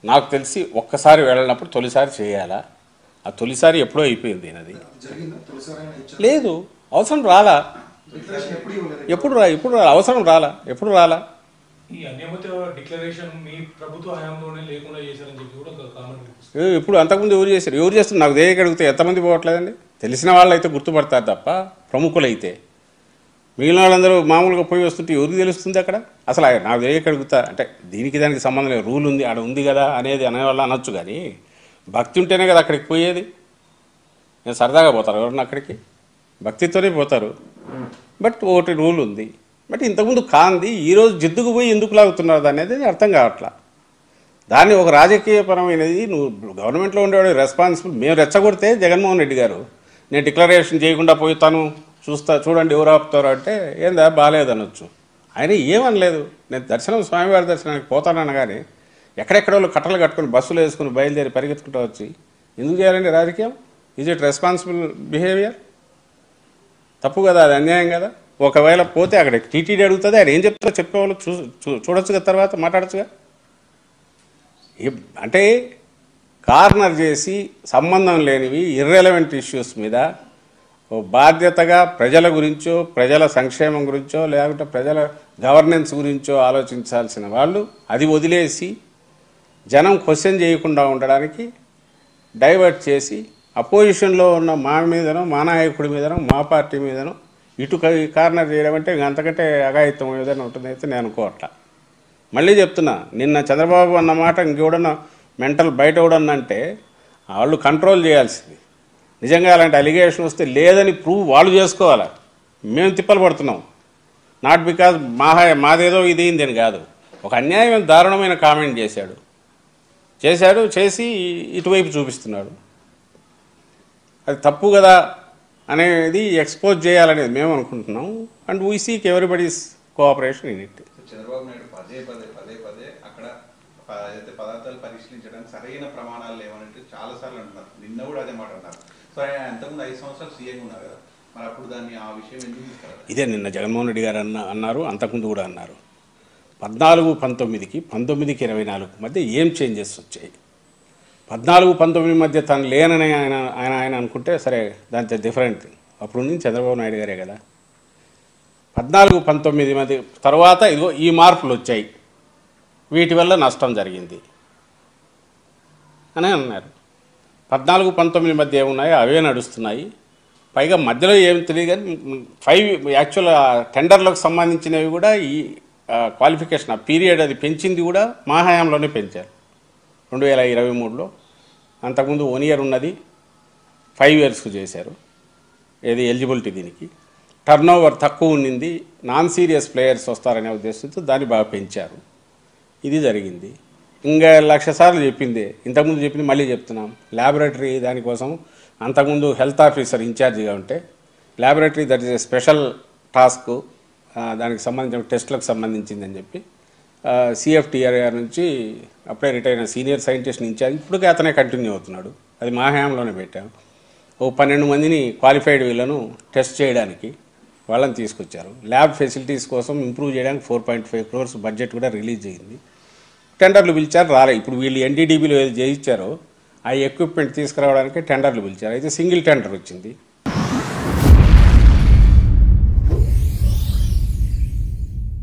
నాకు తెలిసి ఒక్కసారి వెళ్ళినప్పుడు తొలిసారి చేయాలా, ఆ తొలిసారి ఎప్పుడో అయిపోయింది. అది లేదు, అవసరం రాలా, ఇప్పుడు అవసరం రాలా, ఎప్పుడు రాలా. ఇప్పుడు అంతకుముందు ఎవరు చేశారు, ఎవరు చేస్తారు నాకు తెలియకడిగితే ఎంతమంది పోవట్లేదండి. తెలిసిన వాళ్ళు అయితే గుర్తుపడతారు తప్ప ప్రముఖులైతే మిగిలిన వాళ్ళందరూ మామూలుగా పోయి వస్తుంటే ఎవరికి తెలుస్తుంది అక్కడ. అసలు నాకు తెలియకడుగుతా అంటే దీనికి దానికి సంబంధం లేదు, రూల్ ఉంది ఆడ ఉంది కదా అనేది అనేవాళ్ళు అనొచ్చు. కానీ భక్తి ఉంటేనే కదా అక్కడికి పోయేది. నేను సరదాగా పోతారు ఎవరన్నా అక్కడికి, భక్తితోనే పోతారు. బట్ ఒకటి రూల్ ఉంది. బట్ ఇంతకుముందు కాంది ఈరోజు జిద్దుకు పోయి ఎందుకు లాగుతున్నారు అనేది అర్థం కావట్లా. దాన్ని ఒక రాజకీయపరమైనది నువ్వు గవర్నమెంట్లో ఉండేవాడు రెస్పాన్సిబుల్. మేము రెచ్చగొడితే జగన్మోహన్ రెడ్డి గారు నేను డిక్లరేషన్ చేయకుండా పోతాను చూడండి ఎవరు ఆపుతారు అంటే ఏందా బాగాలేదనొచ్చు. ఆయన ఏమనలేదు. నేను స్వామివారి దర్శనానికి పోతానన్న కానీ ఎక్కడెక్కడ వాళ్ళు కట్టలు కట్టుకుని బస్సులు వేసుకుని బయలుదేరి పరిగెత్తుకుంటూ వచ్చి ఎందుకు చేయాలండి రాజకీయం? Is it responsible behaviour? తప్పు కదా, అది అన్యాయం కదా. ఒకవేళ పోతే అక్కడ టీటీడీ అడుగుతుంది, ఆయన ఏం చెప్తారో చెప్పేవాళ్ళు చూడొచ్చుగా, తర్వాత మాట్లాడచ్చుగా. అంటే కార్నర్ చేసి సంబంధం లేనివి ఇర్రెలవెంట్ ఇష్యూస్ మీద బాధ్యతగా ప్రజల గురించో ప్రజల సంక్షేమం గురించో లేకుంటే ప్రజల గవర్నెన్స్ గురించో ఆలోచించాల్సిన వాళ్ళు అది వదిలేసి జనం క్వశ్చన్ చేయకుండా ఉండడానికి డైవర్ట్ చేసి అపోజిషన్లో ఉన్న మా మీదనో మా నాయకుడి మీదనో మా పార్టీ మీదనో ఇటు కార్నర్ చేయడం అంటే అంతకంటే అఘాయిత్యం ఏదైనా ఉంటుందైతే నేను అనుకోవట్లా. మళ్ళీ చెప్తున్నా, నిన్న చంద్రబాబు అన్న మాట ఇంకెవడన్నా మెంటల్ బయట ఎవడన్నా అంటే వాళ్ళు కంట్రోల్ చేయాల్సింది. నిజంగా అలాంటి అలిగేషన్ వస్తే లేదని ప్రూవ్ వాళ్ళు చేసుకోవాలి. మేము తిప్పలు పడుతున్నాం, నాట్ బికాజ్ మాదేదో ఇది అని కాదు. ఒక అన్యాయమైన దారుణమైన కామెంట్ చేసి ఇటువైపు చూపిస్తున్నాడు. అది తప్పు కదా అనేది ఎక్స్పోజ్ చేయాలనేది మేము అనుకుంటున్నాం. And we seek everybody's cooperation in it. Chandrababu Naidu పదే అక్కడ పదార్థాలు పరిశీలించడానికి సరైన ప్రమాణాలు లేవనంటే చాలాసార్లు అంటున్నారు. నిన్న కూడా అదే మాట అన్నారు. సో ఆయన అంతకుముందు 5 సంవత్సరాలు సీఎం ఉన్నారు కదా, మరి అప్పుడు దాన్ని ఆ విషయం ఎందుకు తీసుకున్నారు? ఇదే నిన్న జగన్మోహన్ రెడ్డి గారు అన్నారు, అంతకుముందు కూడా అన్నారు. 14-19కి 19-24 మధ్య ఏం చేంజెస్ వచ్చాయి? 14-19 మధ్య తను లేనని ఆయన అనుకుంటే సరే, దాంతో డిఫరెంట్. అప్పుడు నుంచి చంద్రబాబు నాయుడు గారే కదా. 14-19 మధ్య తర్వాత ఇదిగో ఈ మార్పులు వచ్చాయి, వీటి వల్ల నష్టం జరిగింది అని అన్నారు. 14-19 మధ్య ఏమున్నాయో అవే నడుస్తున్నాయి. పైగా మధ్యలో ఏం తెలియదు కానీ 5 యాక్చువల్ టెండర్లకు సంబంధించినవి కూడా ఈ క్వాలిఫికేషన్ ఆ పీరియడ్ అది పెంచింది కూడా మా హయాంలోనే పెంచారు 2023లో. అంతకుముందు 1 year ఉన్నది 5 yearsకు చేశారు. ఏది ఎలిజిబిలిటీ దీనికి టర్న్ ఓవర్ తక్కువ ఉన్నింది, నాన్ సీరియస్ ప్లేయర్స్ వస్తారనే ఉద్దేశంతో దాన్ని బాగా పెంచారు. ఇది జరిగింది. ఇంకా 1,00,000 సార్లు చెప్పింది, ఇంతకుముందు చెప్పింది మళ్ళీ చెప్తున్నాం. ల్యాబొరేటరీ దానికోసం అంతకుముందు హెల్త్ ఆఫీసర్ ఇన్ఛార్జిగా ఉంటే laboratory that is a special task, దానికి సంబంధించిన టెస్టులకు సంబంధించిందని చెప్పి సిఎఫ్టిఆర్ఆర్ నుంచి అప్పుడే రిటైర్ అయిన సీనియర్ సైంటిస్ట్ ఇన్ఛార్జ్ ఇప్పటికే అతనే కంటిన్యూ అవుతున్నాడు. అది మా హయాంలోనే పెట్టాం. ఓ 12 మందిని క్వాలిఫైడ్ వీళ్ళను టెస్ట్ చేయడానికి వాళ్ళని తీసుకొచ్చారు. ల్యాబ్ ఫెసిలిటీస్ కోసం ఇంప్రూవ్ చేయడానికి 4.5 crores బడ్జెట్ కూడా రిలీజ్ అయ్యింది. టెండర్లు పిలిచారు, రాలే. ఇప్పుడు వీళ్ళు ఎన్డీడీబీలో ఏది చేయించారో ఆ ఎక్విప్మెంట్ తీసుకురావడానికి టెండర్లు పిలిచారు. అయితే సింగిల్ టెండర్ వచ్చింది.